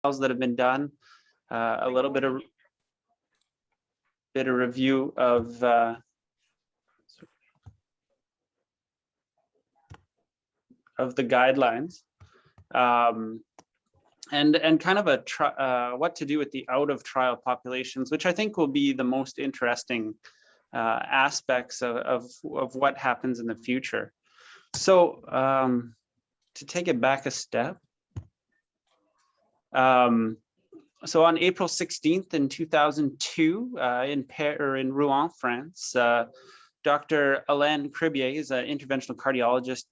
that have been done, a little bit of review of the guidelines, and kind of what to do with the out of trial populations, which I think will be the most interesting aspects of what happens in the future. So to take it back a step, so on April 16th in 2002, in Rouen, France, Dr. Alain Cribier is an interventional cardiologist,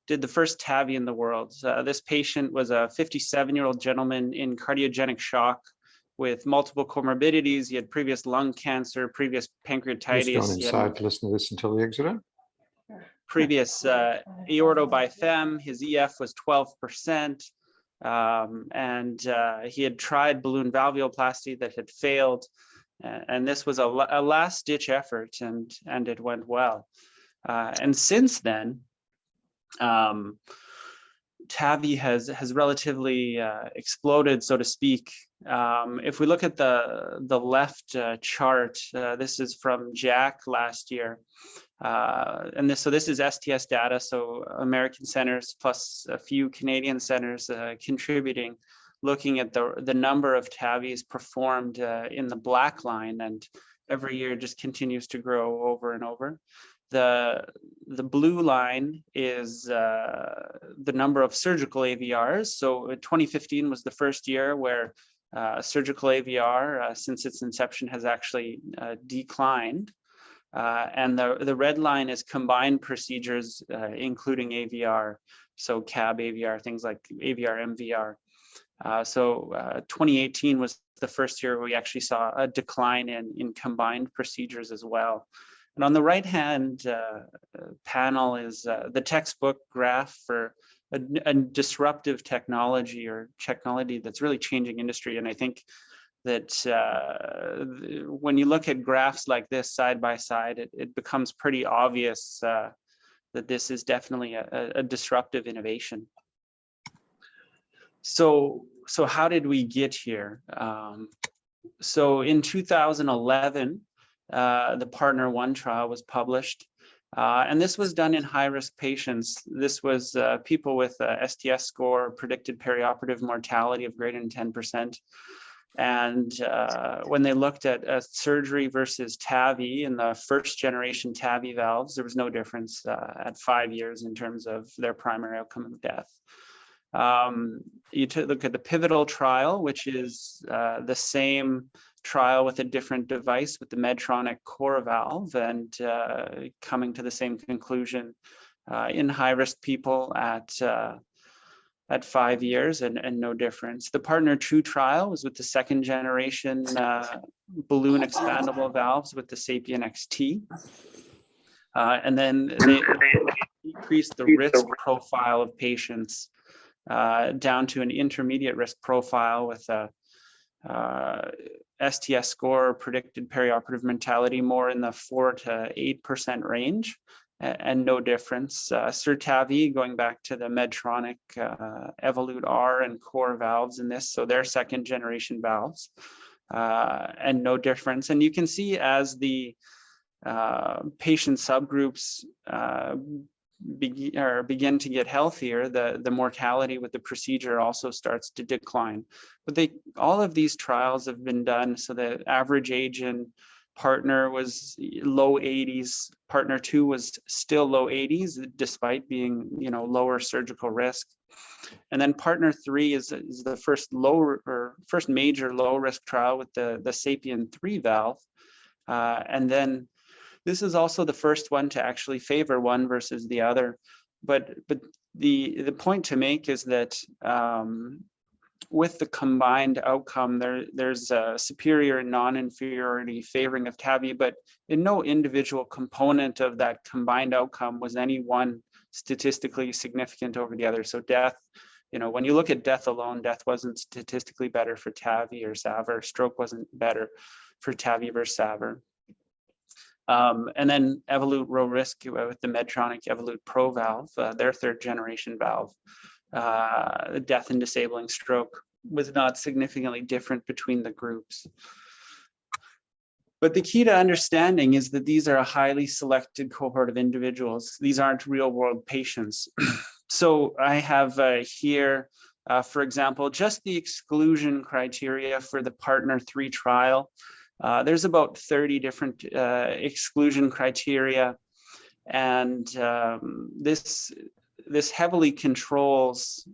did the first TAVI in the world. This patient was a 57-year-old gentleman in cardiogenic shock with multiple comorbidities. He had previous lung cancer, previous pancreatitis. Who's gone inside to listen to this until the exit? Previous aortobiphym. His EF was 12%. And he had tried balloon valvuloplasty that had failed. And this was a last-ditch effort, and it went well. And since then, TAVI has relatively exploded, so to speak. If we look at the left chart, this is from Jack last year, and this is STS data, so American centers plus a few Canadian centers contributing, looking at the number of TAVIs performed in the black line, and every year just continues to grow over and over. The blue line is the number of surgical AVRs. So 2015 was the first year where surgical AVR, since its inception, has actually declined. And the red line is combined procedures, including AVR, so CAB AVR, things like AVR MVR. So 2018 was the first year we actually saw a decline in combined procedures as well. And on the right-hand panel is the textbook graph for a disruptive technology or technology that's really changing industry. And I think that when you look at graphs like this side by side, it becomes pretty obvious that this is definitely a disruptive innovation. So how did we get here? So in 2011, the Partner 1 trial was published, and this was done in high-risk patients. This was people with a STS score, predicted perioperative mortality of greater than 10%. And when they looked at surgery versus TAVI in the first generation TAVI valves, there was no difference at 5 years in terms of their primary outcome of death. You look at the pivotal trial, which is the same trial with a different device with the Medtronic core valve, and coming to the same conclusion in high-risk people at 5 years, and no difference. The Partner 2 trial was with the second generation balloon expandable valves with the Sapien XT. And then they decreased the risk profile of patients down to an intermediate risk profile with a STS score, predicted perioperative mortality, more in the 4 to 8% range, and no difference. TAVI, going back to the Medtronic Evolute R and core valves in this, so their second generation valves, and no difference. And you can see as the patient subgroups begin to get healthier, the mortality with the procedure also starts to decline. But all of these trials have been done, so the average age in Partner was low 80s. Partner 2 was still low 80s, despite being, lower surgical risk. And then Partner 3 is the first major low risk trial with the Sapien 3 valve, and then this is also the first one to actually favor one versus the other. But the point to make is that with the combined outcome, there's a superior and non-inferiority favoring of TAVI, but in no individual component of that combined outcome was any one statistically significant over the other. So death, when you look at death alone, death wasn't statistically better for TAVI or SAVR. Stroke wasn't better for TAVI versus SAVR. And then Evolute Low Risk with the Medtronic Evolute Pro valve, their third generation valve, death and disabling stroke was not significantly different between the groups. But the key to understanding is that these are a highly selected cohort of individuals. These aren't real world patients. So I have here, for example, just the exclusion criteria for the Partner 3 trial. There's about 30 different exclusion criteria. And this heavily controls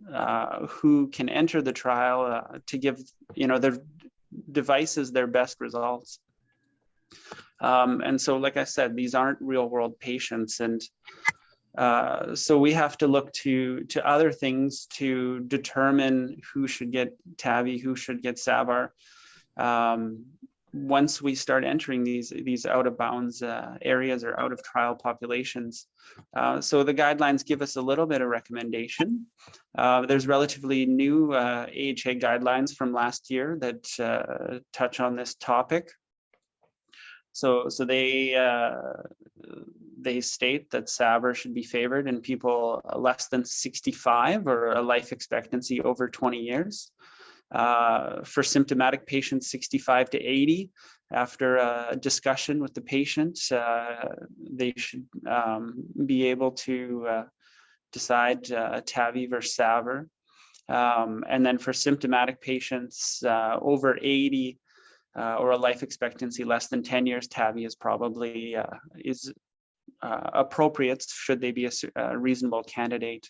who can enter the trial to give their devices their best results. And so, like I said, these aren't real world patients. And so we have to look to other things to determine who should get TAVI, who should get SAVR. Once we start entering these out of bounds areas or out of trial populations. So the guidelines give us a little bit of recommendation. There's relatively new AHA guidelines from last year that touch on this topic. So they state that SAVR should be favored in people less than 65 or a life expectancy over 20 years. For symptomatic patients 65 to 80, after a discussion with the patient, they should be able to decide TAVI versus SAVR. And then for symptomatic patients over 80 or a life expectancy less than 10 years, TAVI is probably appropriate should they be a reasonable candidate.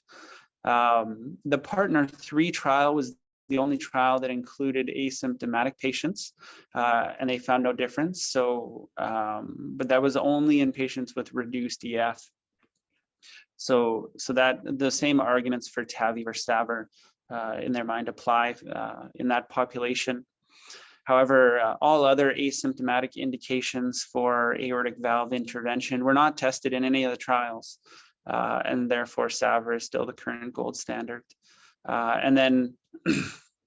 The Partner 3 trial was the only trial that included asymptomatic patients, and they found no difference. So, but that was only in patients with reduced EF. So that the same arguments for TAVI or SAVR in their mind apply in that population. However, all other asymptomatic indications for aortic valve intervention were not tested in any of the trials, and therefore SAVR is still the current gold standard. And then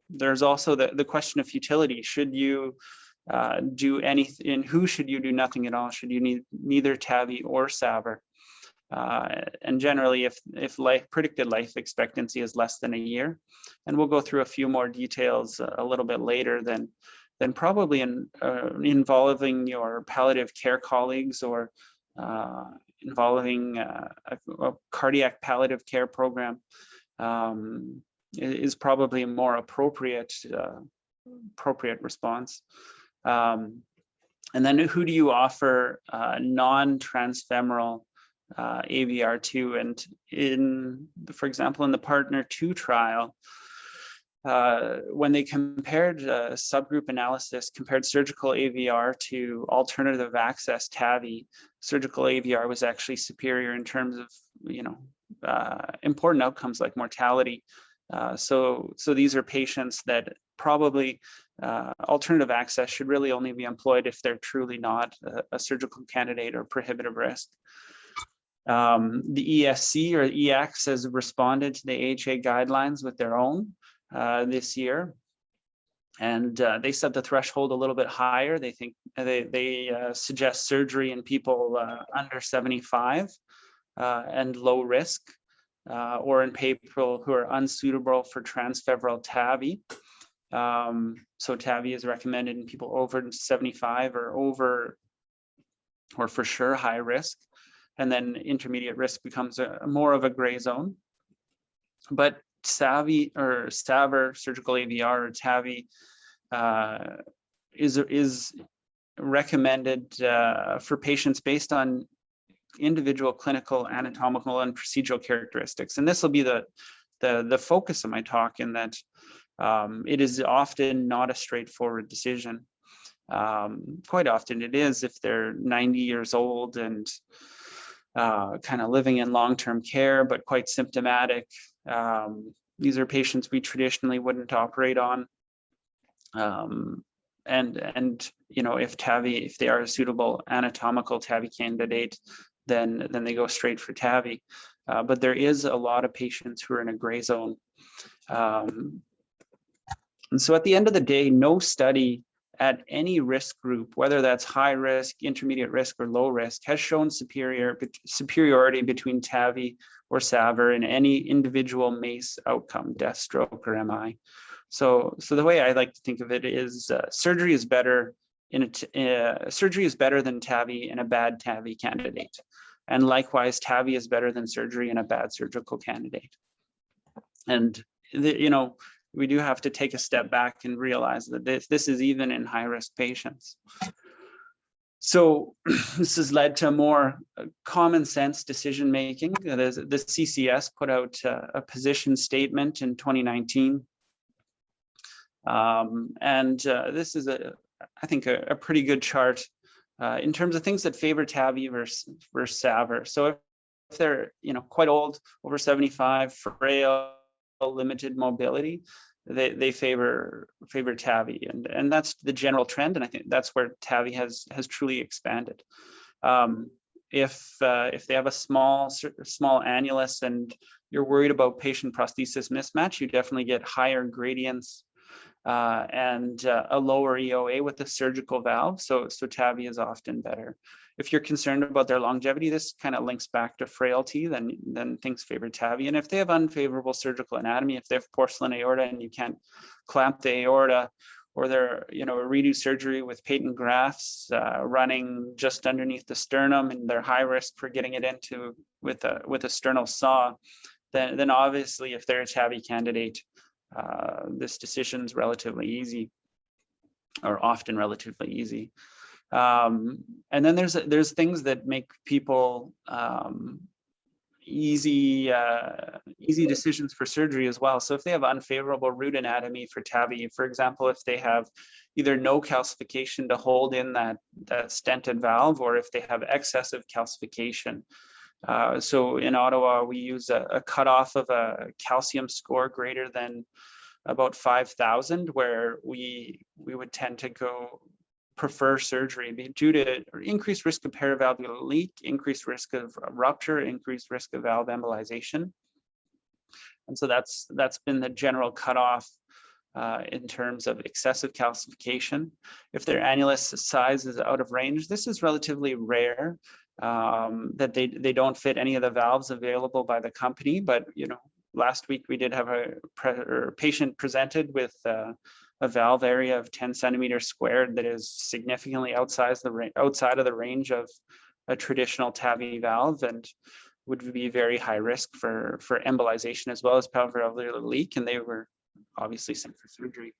there's also the question of futility. Should you do anything? Who should you do nothing at all? Should you need neither TAVI or SAVR? And generally, if predicted life expectancy is less than a year, and we'll go through a few more details a little bit later, then probably involving your palliative care colleagues or involving a cardiac palliative care program is probably a more appropriate response. And then who do you offer non-transfemoral AVR to? And for example, in the Partner 2 trial, when they compared subgroup analysis, compared surgical AVR to alternative access TAVI, surgical AVR was actually superior in terms of important outcomes like mortality. So these are patients that probably alternative access should really only be employed if they're truly not a surgical candidate or prohibitive risk. The ESC or EACTS has responded to the AHA guidelines with their own this year, and they set the threshold a little bit higher. They think they suggest surgery in people under 75 and low risk, or in people who are unsuitable for transfemoral TAVI. So TAVI is recommended in people over 75 or for sure high risk, and then intermediate risk becomes more of a gray zone. But SAVI or SAVR, surgical AVR or TAVI, is recommended for patients based on individual clinical, anatomical, and procedural characteristics. And this will be the focus of my talk, in that it is often not a straightforward decision. Quite often it is if they're 90 years old and kind of living in long-term care, but quite symptomatic. These are patients we traditionally wouldn't operate on. And if TAVI, if they are a suitable anatomical TAVI candidate, then they go straight for TAVI. But there is a lot of patients who are in a gray zone. And so at the end of the day, no study at any risk group, whether that's high risk, intermediate risk, or low risk, has shown superiority between TAVI or SAVR in any individual MACE outcome, death, stroke, or MI. So the way I like to think of it is surgery is better surgery is better than TAVI in a bad TAVI candidate. And likewise, TAVI is better than surgery in a bad surgical candidate. And we do have to take a step back and realize that this is even in high-risk patients. So this has led to more common sense decision making. The CCS put out a position statement in 2019. This is I think a pretty good chart in terms of things that favor TAVI versus SAVR. So if they're quite old, over 75, frail, limited mobility, they favor TAVI, and that's the general trend. And I think that's where TAVI has truly expanded. If they have a small annulus and you're worried about patient prosthesis mismatch, you definitely get higher gradients and a lower EOA with the surgical valve. So TAVI is often better. If you're concerned about their longevity, this kind of links back to frailty, then things favor TAVI. And if they have unfavorable surgical anatomy, if they have porcelain aorta and you can't clamp the aorta, or they're redo surgery with patent grafts running just underneath the sternum, and they're high risk for getting it into with a sternal saw, then obviously if they're a TAVI candidate, this decision is relatively easy, or often relatively easy. And then there's things that make people easy decisions for surgery as well. So if they have unfavorable root anatomy for TAVI, for example, if they have either no calcification to hold in that stented valve, or if they have excessive calcification. So in Ottawa, we use a cutoff of a calcium score greater than about 5,000, where we would tend to prefer surgery due to increased risk of paravalvular leak, increased risk of rupture, increased risk of valve embolization. And so that's been the general cutoff in terms of excessive calcification. If their annulus size is out of range, this is relatively rare, that they don't fit any of the valves available by the company. But last week we did have a patient presented with a valve area of 10 centimeters squared that is significantly outside of the range of a traditional TAVI valve, and would be very high risk for embolization as well as paravalvular leak, and they were obviously sent for surgery.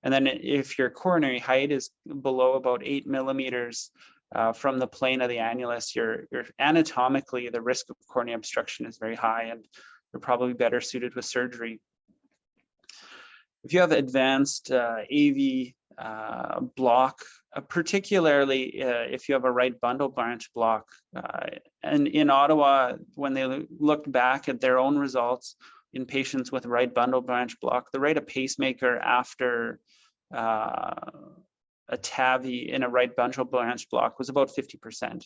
And then if your coronary height is below about 8 millimeters from the plane of the annulus, you're anatomically, the risk of coronary obstruction is very high, and you're probably better suited with surgery. If you have advanced AV block, particularly if you have a right bundle branch block, and in Ottawa, when they looked back at their own results in patients with right bundle branch block, the rate of pacemaker after a TAVI in a right bundle branch block was about 50%.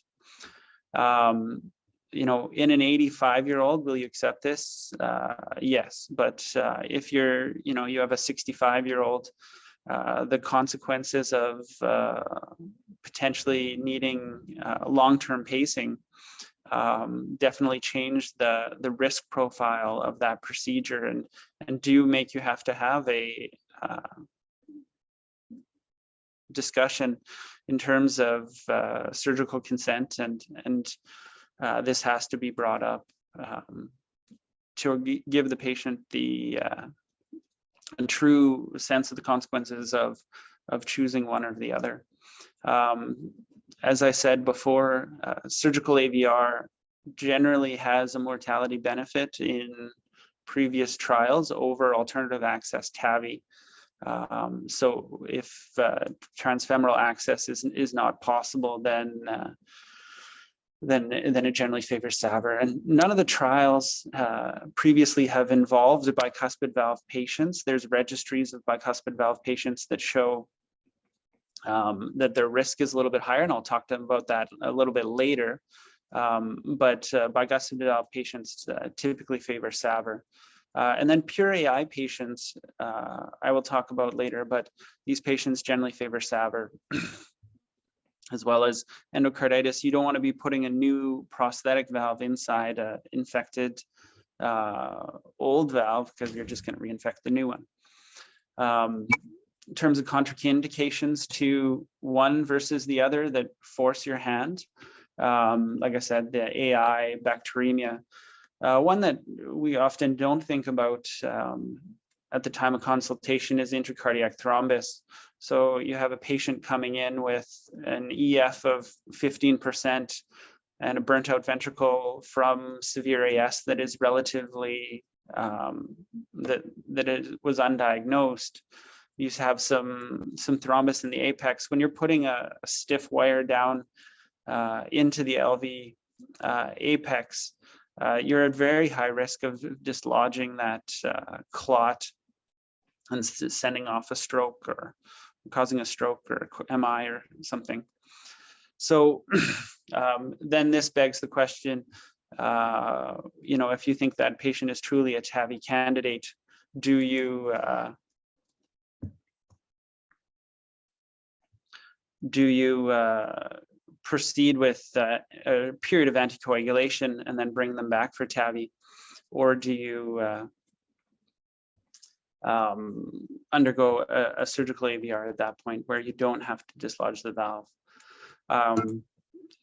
In an 85-year-old, will you accept this? Yes, but if you have a 65-year-old, the consequences of potentially needing long-term pacing definitely change the risk profile of that procedure, and do make you have to have a discussion in terms of surgical consent, and this has to be brought up to give the patient the a true sense of the consequences of choosing one or the other. As I said before, surgical AVR generally has a mortality benefit in previous trials over alternative access TAVI. So if transfemoral access is not possible, then it generally favors SAVR. And none of the trials previously have involved bicuspid valve patients. There's registries of bicuspid valve patients that show that their risk is a little bit higher, and I'll talk to them about that a little bit later. But bicuspid valve patients typically favor SAVR. And then pure AI patients, I will talk about later, but these patients generally favor SAVR. As well as endocarditis, you don't want to be putting a new prosthetic valve inside an infected old valve, because you're just going to reinfect the new one. In terms of contraindications to one versus the other that force your hand, like I said, the AI, bacteremia. One that we often don't think about at the time of consultation is intracardiac thrombus. So you have a patient coming in with an EF of 15% and a burnt out ventricle from severe AS that is relatively, that it was undiagnosed. You have some thrombus in the apex. When you're putting a stiff wire down into the LV apex, you're at very high risk of dislodging that clot and sending off a stroke or causing a stroke or MI or something. So then this begs the question, if you think that patient is truly a TAVI candidate, do you proceed with a period of anticoagulation and then bring them back for TAVI, or do you undergo a surgical AVR at that point where you don't have to dislodge the valve?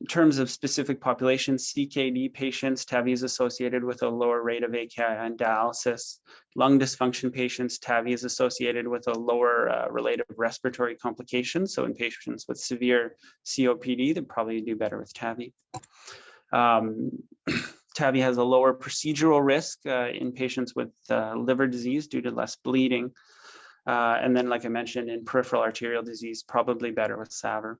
In terms of specific populations, CKD patients, TAVI is associated with a lower rate of AKI and dialysis. Lung dysfunction patients, TAVI is associated with a lower rate of respiratory complications. So in patients with severe COPD, they probably do better with TAVI. TAVI has a lower procedural risk in patients with liver disease due to less bleeding. And then, like I mentioned, in peripheral arterial disease, probably better with SAVR.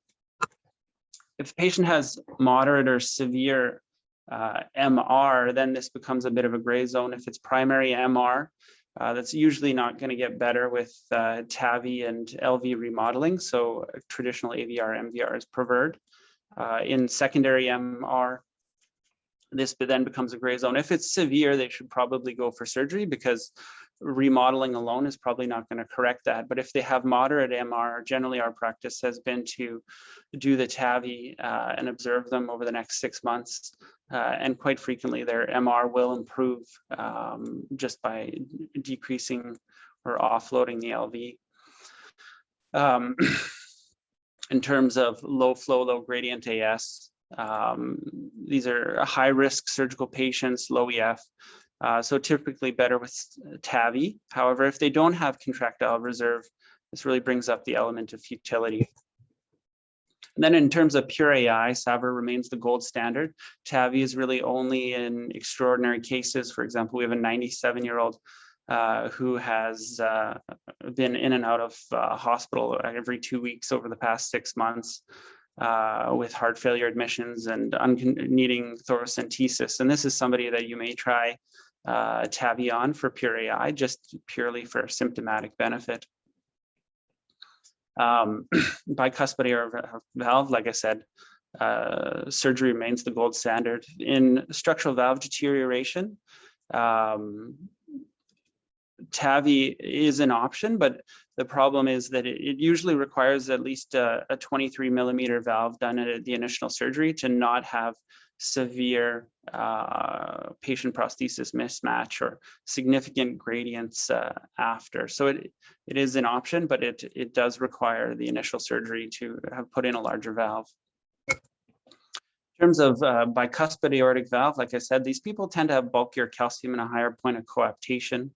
If a patient has moderate or severe MR, then this becomes a bit of a gray zone. If it's primary MR, that's usually not going to get better with TAVI and LV remodeling. So traditional AVR, MVR is preferred. In secondary MR, this then becomes a gray zone. If it's severe, they should probably go for surgery because remodeling alone is probably not going to correct that. But if they have moderate MR, generally our practice has been to do the TAVI and observe them over the next 6 months. And quite frequently, their MR will improve just by decreasing or offloading the LV. In terms of low flow, low gradient AS, these are high-risk surgical patients, low EF, so typically better with TAVI. However, if they don't have contractile reserve, this really brings up the element of futility. And then in terms of pure AI, SAVR remains the gold standard. TAVI is really only in extraordinary cases. For example, we have a 97-year-old who has been in and out of hospital every 2 weeks over the past 6 months. With heart failure admissions and needing thoracentesis. And this is somebody that you may try TAVI on for pure AI, just purely for symptomatic benefit. Bicuspid aortic valve, like I said, surgery remains the gold standard. In structural valve deterioration, TAVI is an option, but the problem is that it usually requires at least a 23 millimeter valve done at the initial surgery to not have severe patient prosthesis mismatch or significant gradients after. So it is an option, but it does require the initial surgery to have put in a larger valve. In terms of bicuspid aortic valve, like I said, these people tend to have bulkier calcium and a higher point of coaptation.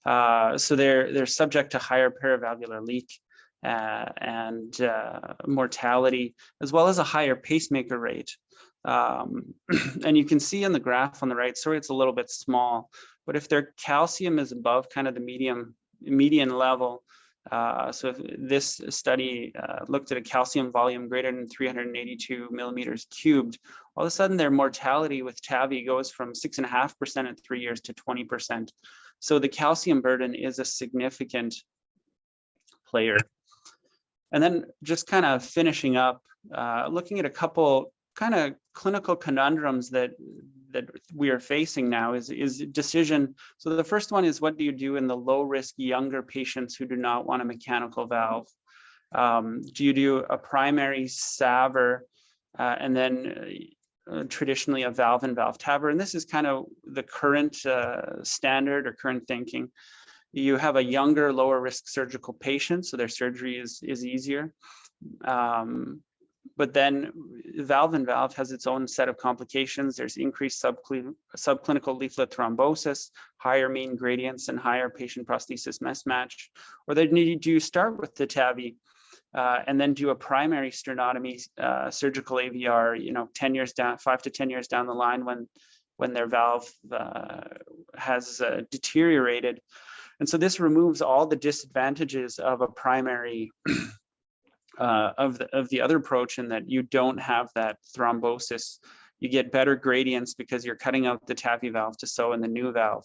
So they're subject to higher paravalvular leak and mortality, as well as a higher pacemaker rate. And you can see in the graph on the right, sorry, it's a little bit small, but if their calcium is above kind of the median level, so if this study looked at a calcium volume greater than 382 millimeters cubed, all of a sudden their mortality with TAVI goes from 6.5% at 3 years to 20%. So the calcium burden is a significant player. And then just kind of finishing up, looking at a couple kind of clinical conundrums that we are facing now is decision. So the first one is, what do you do in the low risk younger patients who do not want a mechanical valve? Do you do a primary SAVR and then traditionally a valve and valve TAVR? And this is kind of the current standard or current thinking. You have a younger, lower risk surgical patient, so their surgery is easier. But then valve-in-valve has its own set of complications. There's increased subclinical leaflet thrombosis, higher mean gradients, and higher patient prosthesis mismatch. Or then do you start with the TAVI and then do a primary sternotomy surgical AVR, 10 years down, 5 to 10 years down the line when their valve has deteriorated. And so this removes all the disadvantages of a primary of the other approach, in that you don't have that thrombosis. You get better gradients because you're cutting out the TAVI valve to sew in the new valve.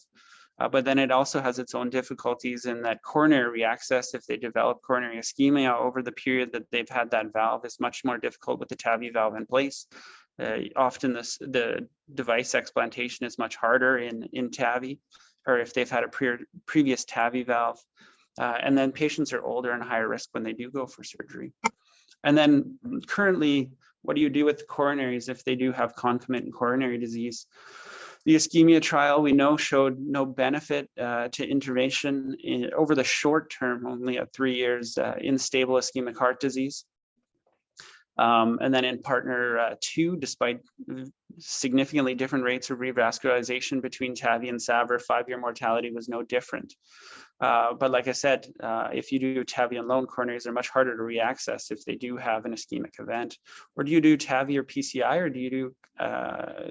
But then it also has its own difficulties in that coronary reaccess, if they develop coronary ischemia over the period that they've had that valve, is much more difficult with the TAVI valve in place. Often the device explantation is much harder in TAVI, or if they've had a previous TAVI valve. And then patients are older and higher risk when they do go for surgery. And then currently, what do you do with the coronaries if they do have concomitant coronary disease? The ischemia trial, we know, showed no benefit to intervention over the short term, only at 3 years, in stable ischemic heart disease. And then in partner 2, despite significantly different rates of revascularization between TAVI and SAVR, 5-year mortality was no different. But like I said, if you do TAVI alone, coronaries are much harder to reaccess if they do have an ischemic event. Or do you do TAVI or PCI, or do you do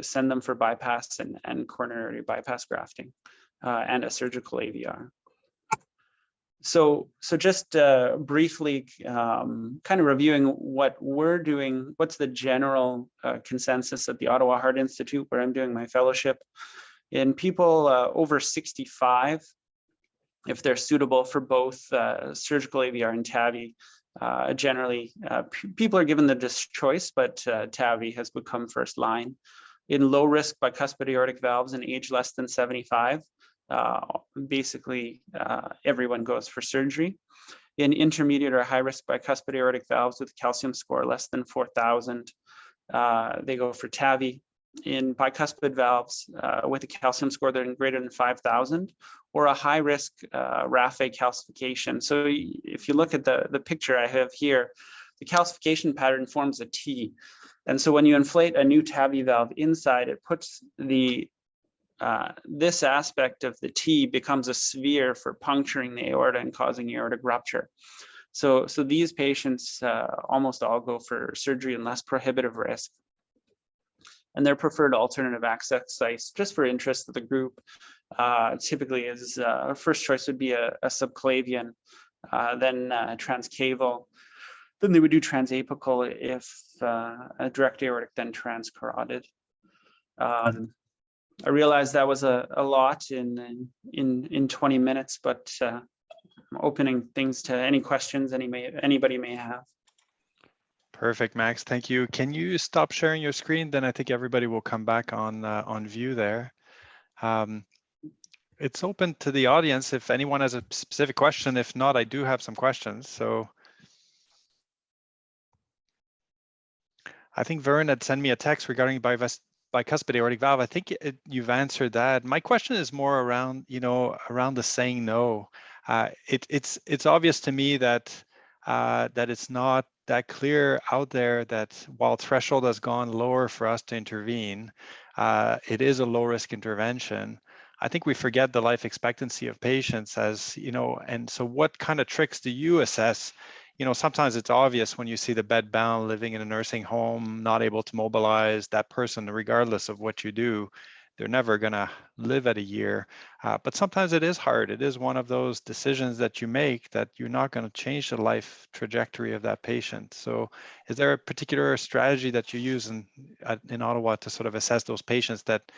send them for bypass and coronary bypass grafting and a surgical AVR? So just briefly kind of reviewing what we're doing, what's the general consensus at the Ottawa Heart Institute, where I'm doing my fellowship. In people over 65, if they're suitable for both surgical AVR and TAVI, generally people are given the choice, but TAVI has become first line. In low risk bicuspid aortic valves in age less than 75, basically everyone goes for surgery. In intermediate or high risk bicuspid aortic valves with calcium score less than 4,000, they go for TAVI. In bicuspid valves with a calcium score that is greater than 5,000, or a high risk raphe calcification. So if you look at the picture I have here, the calcification pattern forms a T. And so when you inflate a new TAVI valve inside, it puts the this aspect of the T becomes a sphere for puncturing the aorta and causing aortic rupture. So these patients almost all go for surgery in less prohibitive risk. And their preferred alternative access sites, just for interest of the group, typically is first choice would be a subclavian, then transcaval. Then they would do transapical if a direct aortic, then transcarotid. I realized that was a lot in 20 minutes, but I'm opening things to any questions anybody may have. Perfect, Max. Thank you. Can you stop sharing your screen? Then I think everybody will come back on view there. It's open to the audience if anyone has a specific question. If not, I do have some questions. So I think Vern had sent me a text regarding bicuspid aortic valve. I think you've answered that. My question is more around, around the saying no. It's obvious to me that that it's not that clear out there that while threshold has gone lower for us to intervene, it is a low risk intervention. I think we forget the life expectancy of patients as, and so what kind of tricks do you assess? Sometimes it's obvious when you see the bed bound, living in a nursing home, not able to mobilize, that person, regardless of what you do, they're never going to live at a year. But sometimes it is hard. It is one of those decisions that you make that you're not going to change the life trajectory of that patient. So is there a particular strategy that you use in Ottawa to sort of assess those patients that,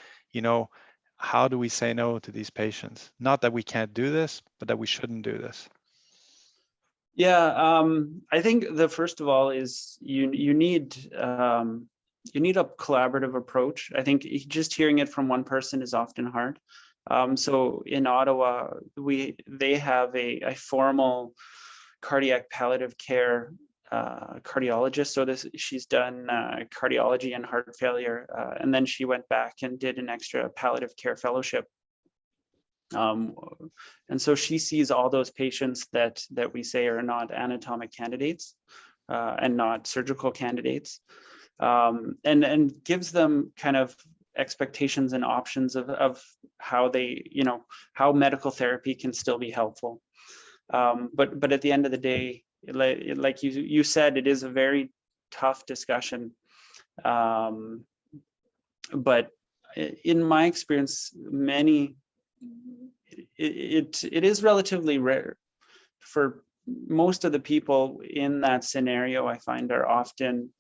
how do we say no to these patients? Not that we can't do this, but that we shouldn't do this. Yeah, I think the first of all is you need a collaborative approach. I think just hearing it from one person is often hard. So in Ottawa, they have a formal cardiac palliative care cardiologist. So she's done cardiology and heart failure, and then she went back and did an extra palliative care fellowship. And so she sees all those patients that we say are not anatomic candidates and not surgical candidates, and gives them kind of expectations and options of how they, how medical therapy can still be helpful. But at the end of the day, like you said, it is a very tough discussion. But in my experience, it is relatively rare. For most of the people in that scenario, I find are often,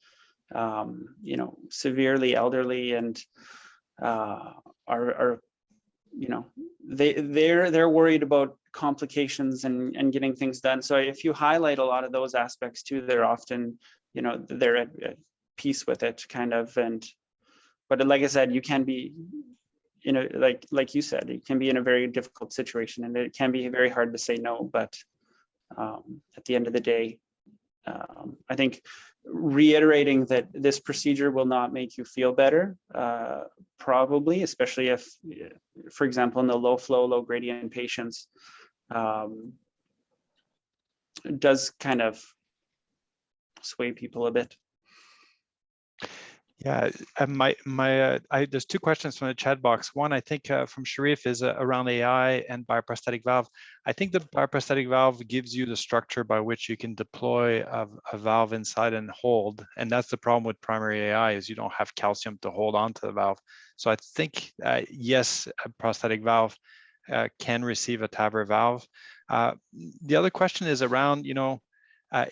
severely elderly and are they're worried about complications and getting things done. So if you highlight a lot of those aspects too, they're often, they're at peace with it, kind of. But like I said, you can be, like you said, you can be in a very difficult situation, and it can be very hard to say no. But at the end of the day, I think reiterating that this procedure will not make you feel better, probably, especially if, for example, in the low flow, low gradient patients, does kind of sway people a bit. Yeah, there's two questions from the chat box. One, I think from Sharif, is around AI and bioprosthetic valve. I think the bioprosthetic valve gives you the structure by which you can deploy a valve inside and hold. And that's the problem with primary AI, is you don't have calcium to hold onto the valve. So I think, yes, a prosthetic valve can receive a TAVR valve. The other question is around,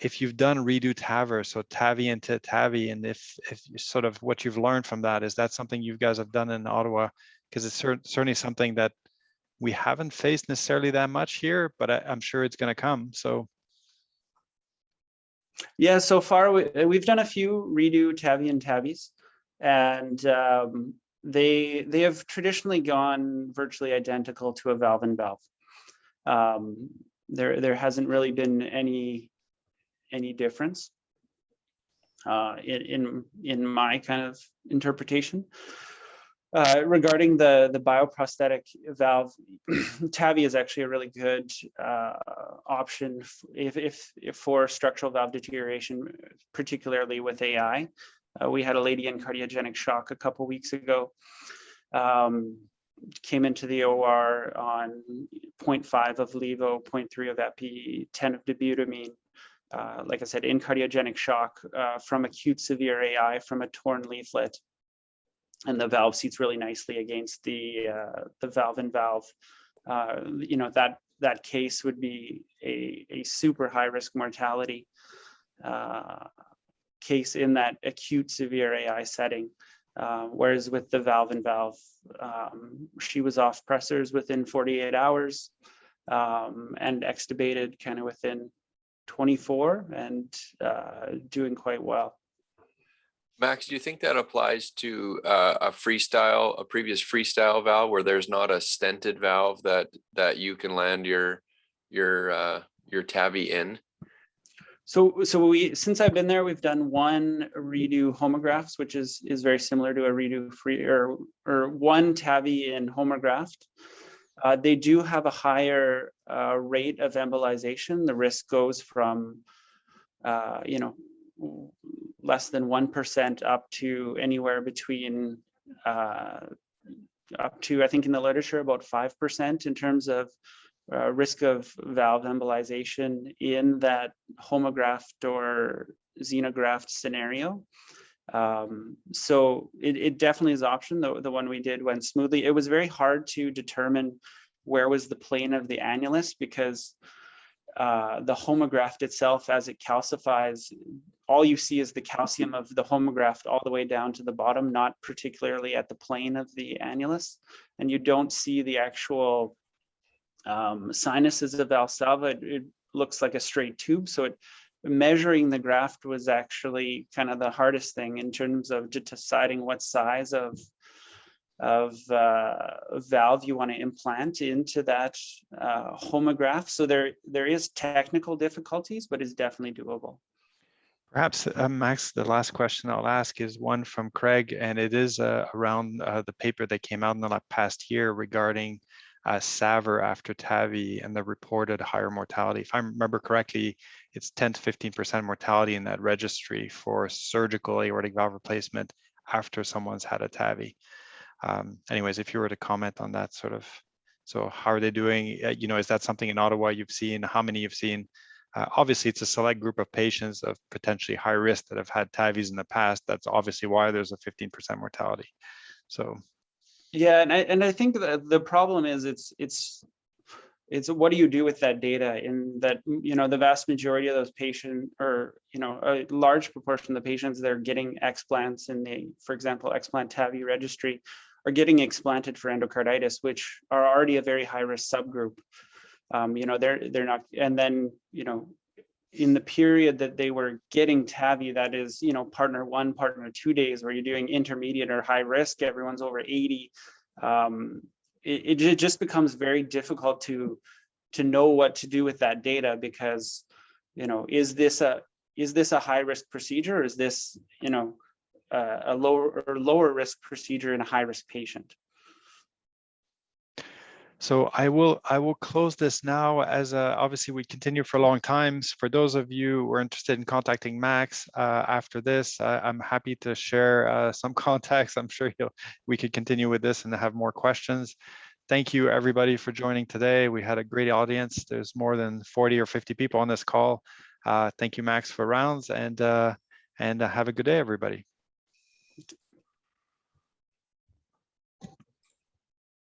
if you've done redo TAVR, so TAVI into TAVI, and if sort of what you've learned from that, is that something you guys have done in Ottawa? Because it's certainly something that we haven't faced necessarily that much here, but I'm sure it's going to come. So yeah, so far we've done a few redo TAVI and TAVIs, and they have traditionally gone virtually identical to a valve and valve. There hasn't really been any difference in my kind of interpretation. Regarding the bioprosthetic valve, TAVI is actually a really good option if for structural valve deterioration, particularly with AI. We had a lady in cardiogenic shock a couple weeks ago. Came into the OR on 0.5 of levo, 0.3 of epi, 10 of dobutamine. Like I said, in cardiogenic shock from acute severe AI from a torn leaflet, and the valve seats really nicely against the valve and valve. That case would be a super high risk mortality case in that acute severe AI setting. Whereas with the valve and valve, she was off pressors within 48 hours and extubated kind of within 24 and doing quite well. Max, do you think that applies to a previous freestyle valve where there's not a stented valve that you can land your TAVI in? So since I've been there, we've done one redo homographs, which is very similar to a redo free or one TAVI in homograft. They do have a higher rate of embolization. The risk goes from, less than 1% up to anywhere between up to, I think in the literature, about 5% in terms of risk of valve embolization in that homograft or xenograft scenario. So it definitely is an option. The one we did went smoothly. It was very hard to determine where was the plane of the annulus, because the homograft itself, as it calcifies, all you see is the calcium of the homograft all the way down to the bottom, not particularly at the plane of the annulus. And you don't see the actual sinuses of Valsalva. It looks like a straight tube. So measuring the graft was actually kind of the hardest thing in terms of deciding what size of valve you want to implant into that homograft. So there is technical difficulties, but it's definitely doable. Perhaps, Max, the last question I'll ask is one from Craig, and it is around the paper that came out in the past year regarding SAVR after TAVI and the reported higher mortality. If I remember correctly, it's 10 to 15% mortality in that registry for surgical aortic valve replacement after someone's had a TAVI. Anyways, if you were to comment on that sort of, so how are they doing? You know, is that something in Ottawa you've seen? How many you've seen? Obviously, it's a select group of patients of potentially high risk that have had TAVIs in the past. That's obviously why there's a 15% mortality. So. Yeah, and I think that the problem is it's what do you do with that data? In that, you know, the vast majority of those patients, or you know, a large proportion of the patients that are getting explants in the, for example, explant TAVI registry, are getting explanted for endocarditis, which are already a very high risk subgroup. You know, they're not, and then, you know, in the period that they were getting TAVI, that is, you know, partner 1, partner 2 days, where you're doing intermediate or high risk, everyone's over 80. It just becomes very difficult to know what to do with that data, because, you know, is this a high risk procedure, or is this, you know, a lower risk procedure in a high risk patient? So I will close this now, as obviously we continue for long times. For those of you who are interested in contacting Max after this, I'm happy to share some contacts. I'm sure we could continue with this and have more questions. Thank you everybody for joining today. We had a great audience. There's more than 40 or 50 people on this call. Thank you, Max, for rounds, and have a good day, everybody.